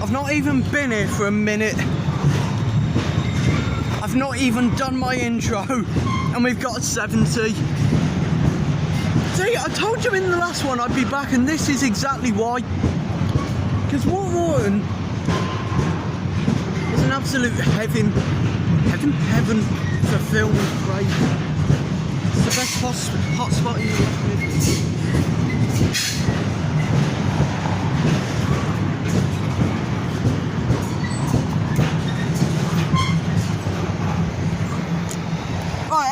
I've not even been here for a minute. I've not even done my intro, and we've got 70. See, I told you in the last one I'd be back, and this is exactly why. Because Orton is an absolute heaven for filming great. It's the best hot spot in the West Midlands.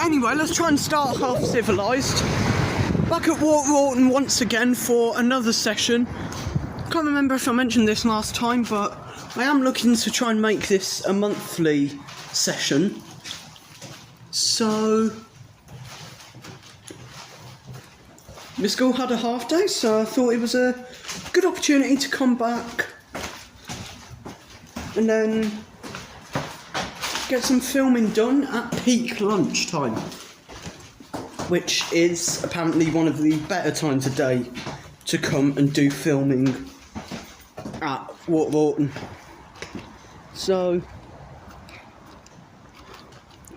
Anyway, let's try and start half civilised. Back at Orton once again for another session. Can't remember if I mentioned this last time, but I am looking to try and make this a monthly session. So, my school had a half day, so I thought it was a good opportunity to come back and then get some filming done at peak lunchtime, which is apparently one of the better times of day to come and do filming at Orton. So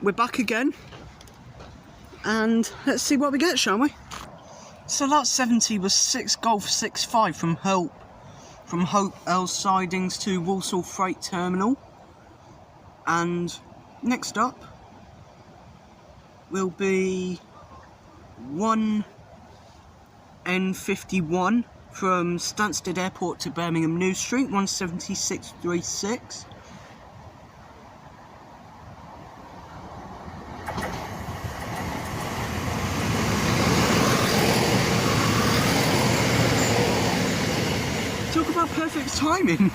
we're back again, and let's see what we get, shall we? So that 70 was 6 Golf 6-5 from Hope L Sidings to Walsall Freight Terminal. And next up will be 1 N51 from Stansted Airport to Birmingham New Street, 176.36. Talk about perfect timing.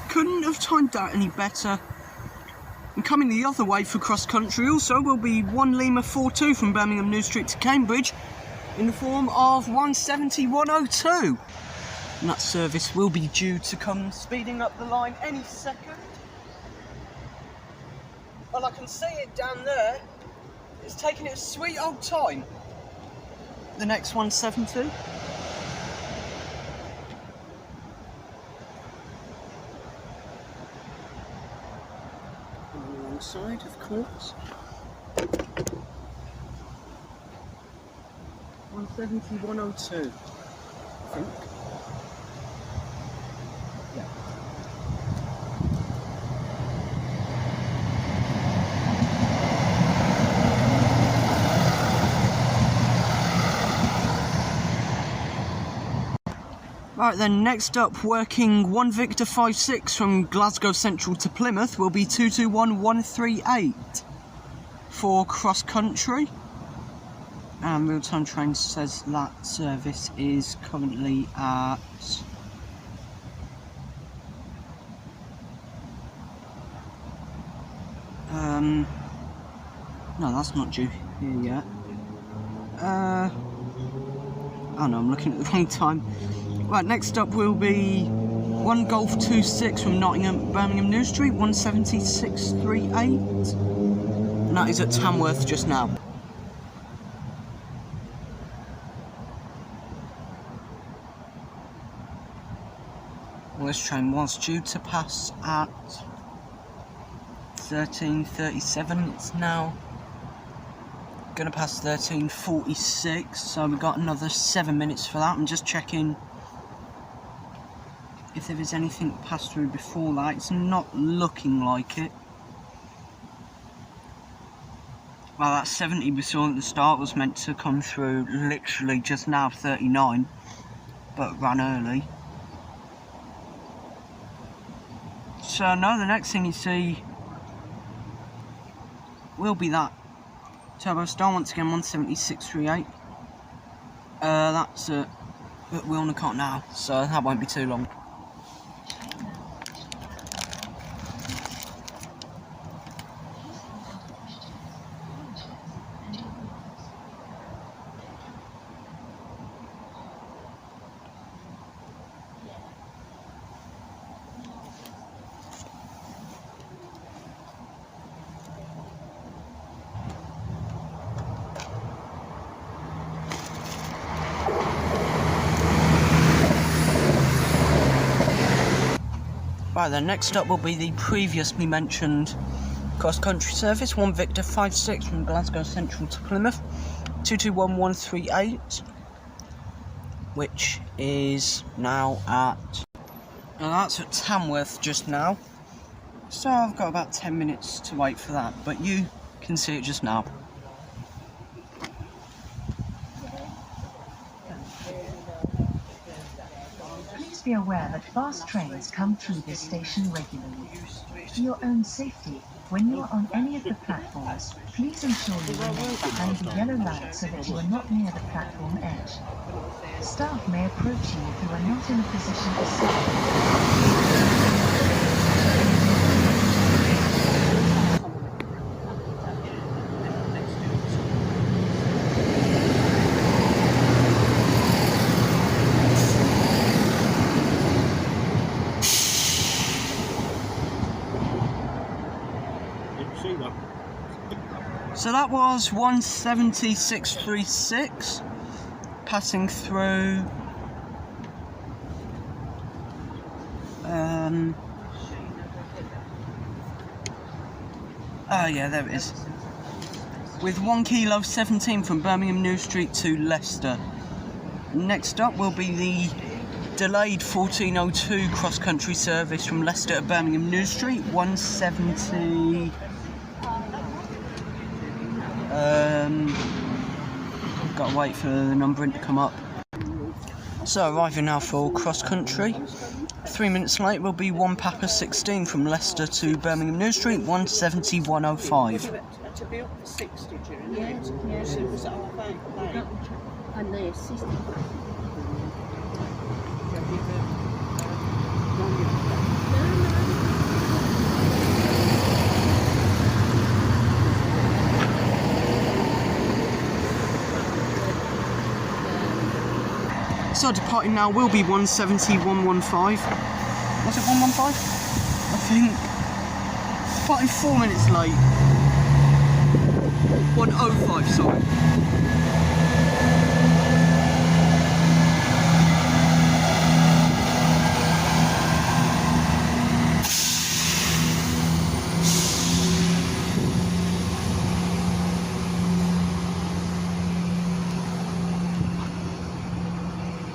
Couldn't have timed that any better. And coming the other way for cross country also will be 1 Lima 42 from Birmingham New Street to Cambridge in the form of 170.102. And that service will be due to come speeding up the line any second. Well, I can see it down there. It's taking its sweet old time. The next 170. Side, of course. 170.102, I think. Yeah. Right then, next up, working 1 Victor 56 from Glasgow Central to Plymouth will be 221.138 for cross country. And Real Time Train says that service is currently at no, that's not due here yet. Oh no, I'm looking at the wrong time. Right, next up will be 1 Golf 26 from Nottingham, Birmingham New Street, 176.38. And that is at Tamworth just now. Well, this train was due to pass at 13:37. It's now going to pass 13:46, so we've got another 7 minutes for that. I'm just checking if there is anything passed through before that. It's not looking like it. Well, that 70 we saw at the start was meant to come through literally just now, 39, but ran early. So no, the next thing you see will be that Turbo Star once again, 176.38. That's at Wilnecote now, so that won't be too long. Right then, next up will be the previously mentioned cross-country service, 1 Victor 56 from Glasgow Central to Plymouth, 221138, which is now at, that's at Tamworth just now, so I've got about 10 minutes to wait for that, but you can see it just now. Please be aware that fast trains come through this station regularly. For your own safety, when you are on any of the platforms, please ensure you remain behind the yellow light so that you are not near the platform edge. Staff may approach you if you are not in a position to sit. So that was 17636 passing through oh yeah, there it is, with 1 Kilo 17 from Birmingham New Street to Leicester. Next up will be the delayed 1402 cross-country service from Leicester to Birmingham New Street, 170. Got to wait for the numbering to come up. So arriving now for cross-country. 3 minutes late will be 1 Papa 16 from Leicester to Birmingham New Street, 170-105. To be up to 60 during the year. So it was half 8. And they assisted. So departing now will be 170-115. Was it 115? I think. Departing 4 minutes late. 105, sorry.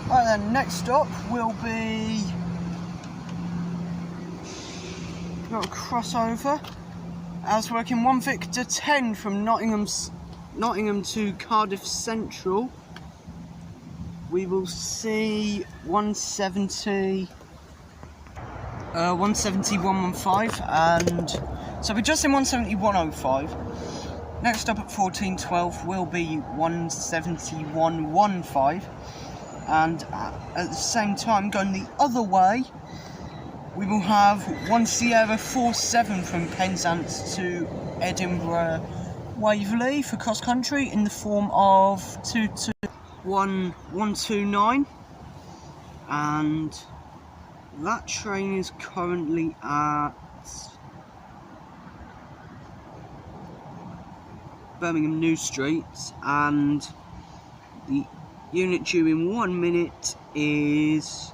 Right then, next up will be got a crossover. I was working 1 Victor 10 from Nottingham to Cardiff Central. We will see 170, 115, and so we're just in 170-105. Next up at 1412 will be 171-15. And at the same time, going the other way, we will have 1 Sierra 47 from Penzance to Edinburgh Waverley for cross country in the form of 22129, and that train is currently at Birmingham New Street, and the unit due in 1 minute is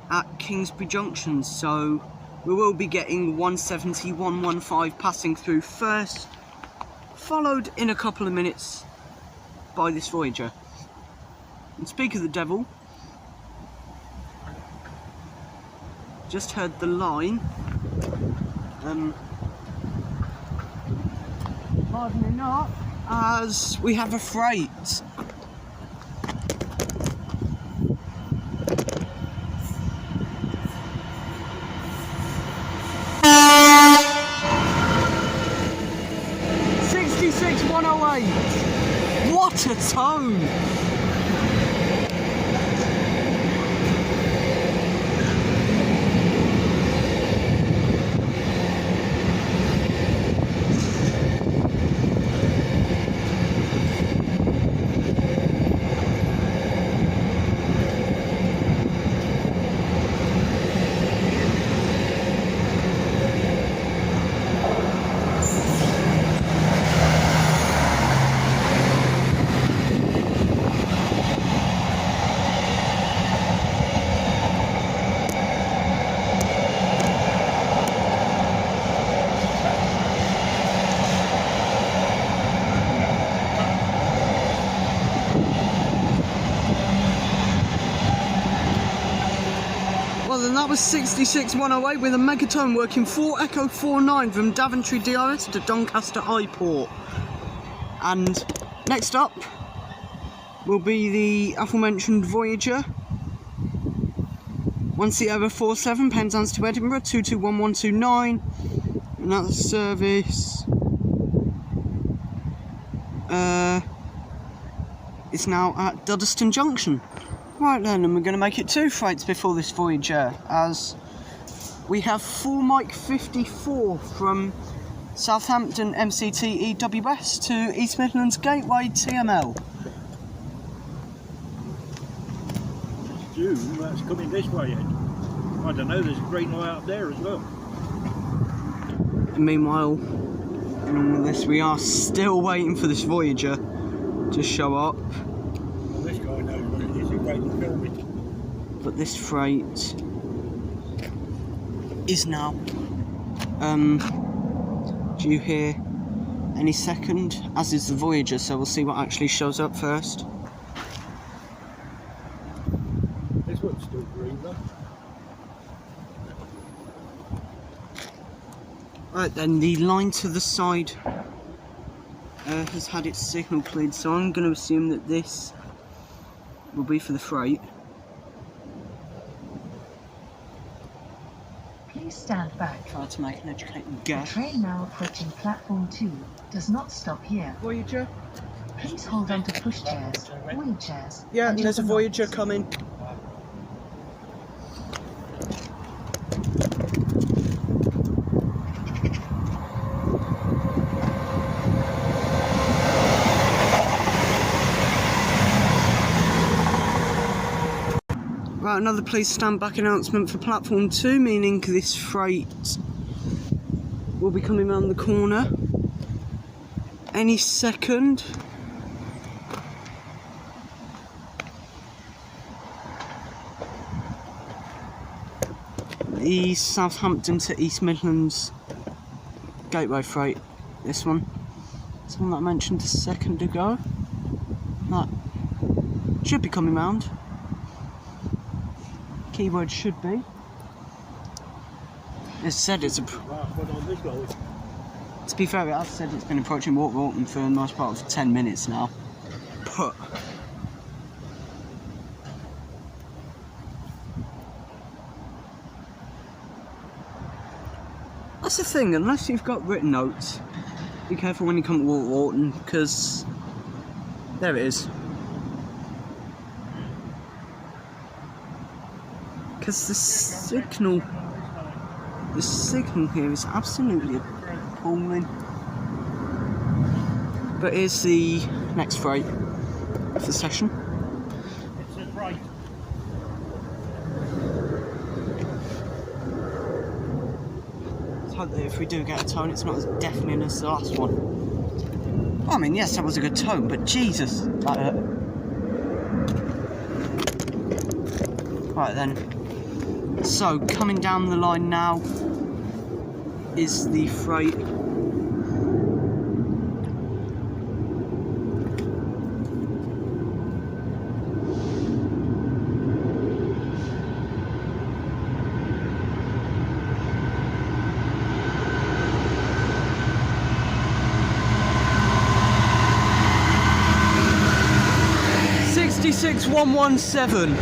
at Kingsbury Junction, so we will be getting 170-115 passing through first, followed in a couple of minutes by this Voyager. And speak of the devil, just heard the line, hardening up as we have a freight. What a tone! that was 66108 with a megatone working 4 Echo 49 from Daventry DRS to Doncaster iPort. And next up will be the aforementioned Voyager 1 Sierra 47 Penzance to Edinburgh 221129, and that's service is now at Duddeston Junction. Right then, and we're going to make it 2 freights before this Voyager, as we have 4 Mike 54 from Southampton MCT EWS to East Midlands Gateway TML. June, that's coming this way in. I don't know, there's a green light up there as well. And meanwhile, along with this, we are still waiting for this Voyager to show up. Well, this guy knows what it is, he's waiting to film it. But this freight is now due here any second, as is the Voyager, so we'll see what actually shows up first. This one's still green though. Right then, the line to the side has had its signal cleared, so I'm going to assume that this will be for the freight. Please stand back. Try to make an educated The guess. train now approaching platform 2 does not stop here. Voyager? Please hold on to pushchairs, wheelchairs. Yeah, and there's a other Voyager knots. coming. Right, another please stand back announcement for platform 2, meaning this freight will be coming around the corner any second. The Southampton to East Midlands Gateway freight, this one. It's one that I mentioned a second ago. That should be coming round. Keyword should be. As said, it's a. Right, what on this road? To be fair, I've said it's been approaching Orton for the most part of 10 minutes now. But that's the thing, unless you've got written notes, be careful when you come to Orton, because there it is. Because the signal here is absolutely appalling. But here's the next freight of the session. It's a right. Let's hope that if we do get a tone, it's not as deafening as the last one. I mean, yes, that was a good tone, but Jesus, that hurt. Right then. So, coming down the line now is the freight. $66,117.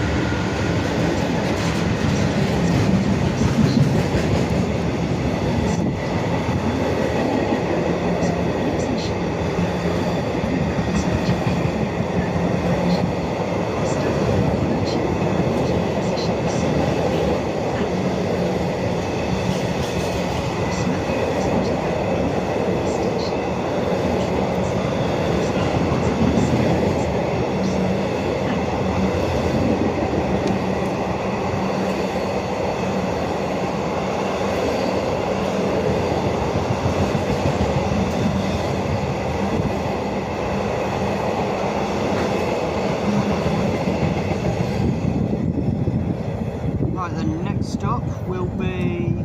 Right, the next stop will be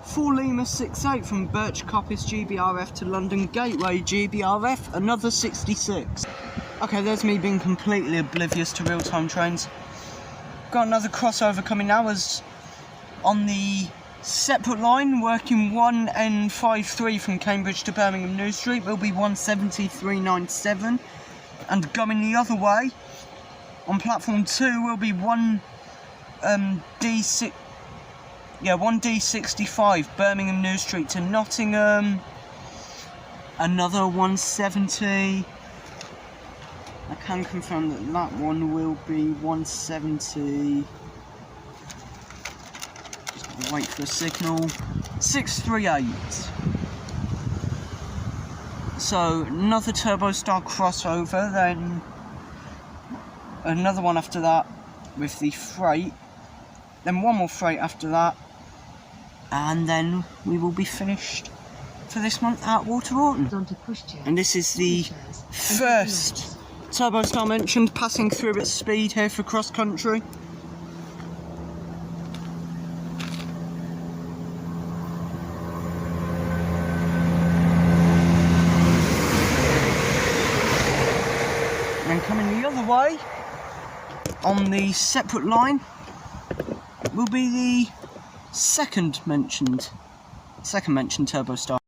4 Lima 68 from Birch Coppice GBRF to London Gateway GBRF, another 66. Okay, there's me being completely oblivious to real-time trains. Got another crossover coming now, as on the separate line, working 1N53 from Cambridge to Birmingham New Street will be 17397, and going the other way, on platform 2 will be 1D65 Birmingham New Street to Nottingham. Another 170. I can confirm that that one will be 170. Just gotta wait for a signal. 638. So another Turbo Star crossover, then another one after that with the freight, then one more freight after that, and then we will be finished for this month at Water Orton. And this is the first Turbo Star mentioned passing through at speed here for cross country. And coming the other way on the separate line will be the second mentioned Turbo Star.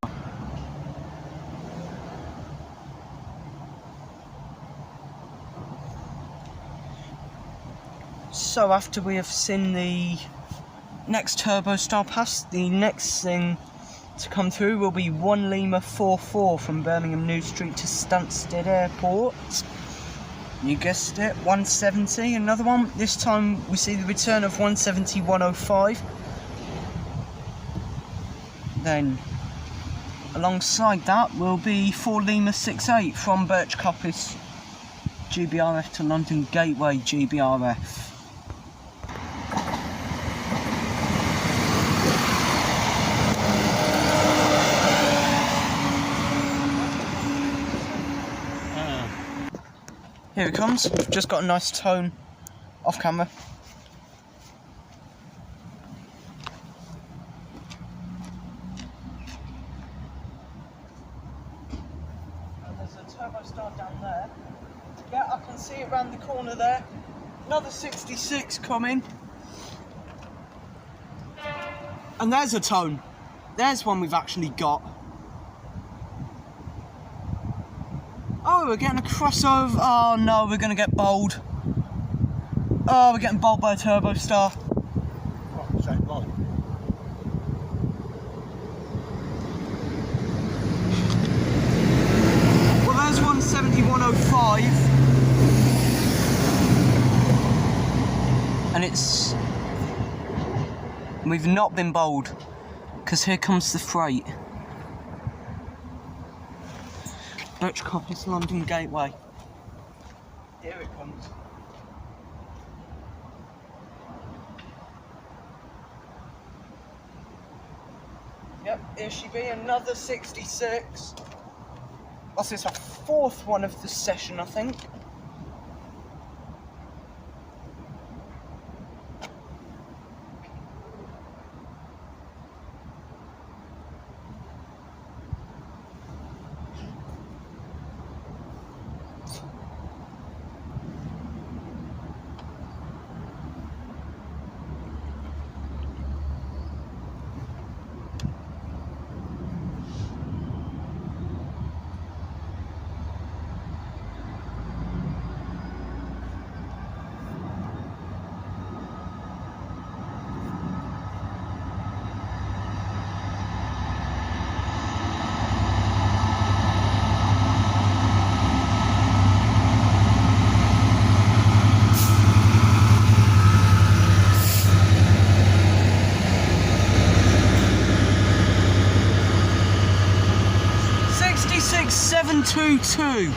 So after we have seen the next Turbo Star pass, the next thing to come through will be 1 Lima 44 from Birmingham New Street to Stansted Airport. You guessed it, 170, another one. This time we see the return of 170 105. Then alongside that will be 4 Lima 68 from Birch Coppice GBRF to London Gateway GBRF. Here it comes. Just got a nice tone off camera. And there's a Turbo Star down there. Yeah, I can see it around the corner there. Another 66 coming. And there's a tone. There's one we've actually got. Oh, we're getting a crossover. Oh no, we're going to get bowled. Oh, we're getting bowled by a Turbo Star. Oh, same line. Well, there's 170 105. And it's... We've not been bowled, because here comes the freight. Birch Coppice London Gateway. Here it comes. Yep, here she be, another 66. What's this, our fourth one of the session, I think. .722.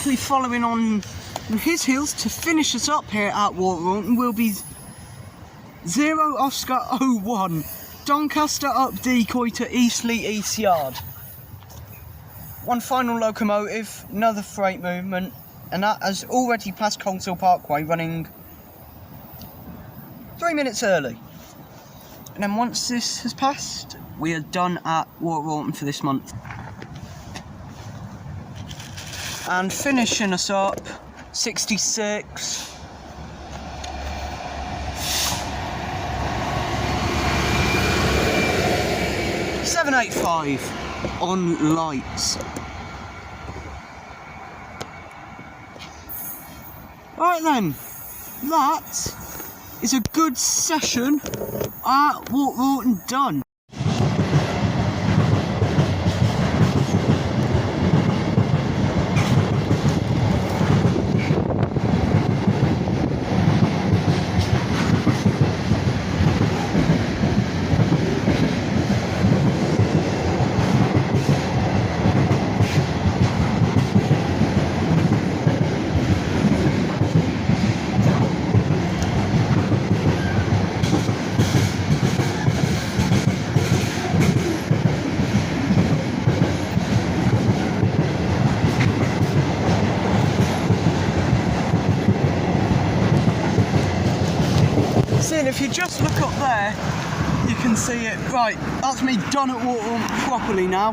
quickly following on his heels to finish us up here at Orton will be 0 Oscar 01 Doncaster up decoy to Eastleigh East Yard. One final locomotive, another freight movement, and that has already passed Coleshill Parkway, running 3 minutes early. And then once this has passed, we are done at Orton for this month. And finishing us up, 66. $7.85 on lights. Right then, that is a good session at Orton done. If you just look up there, you can see it. Right, that's me done at Orton properly now.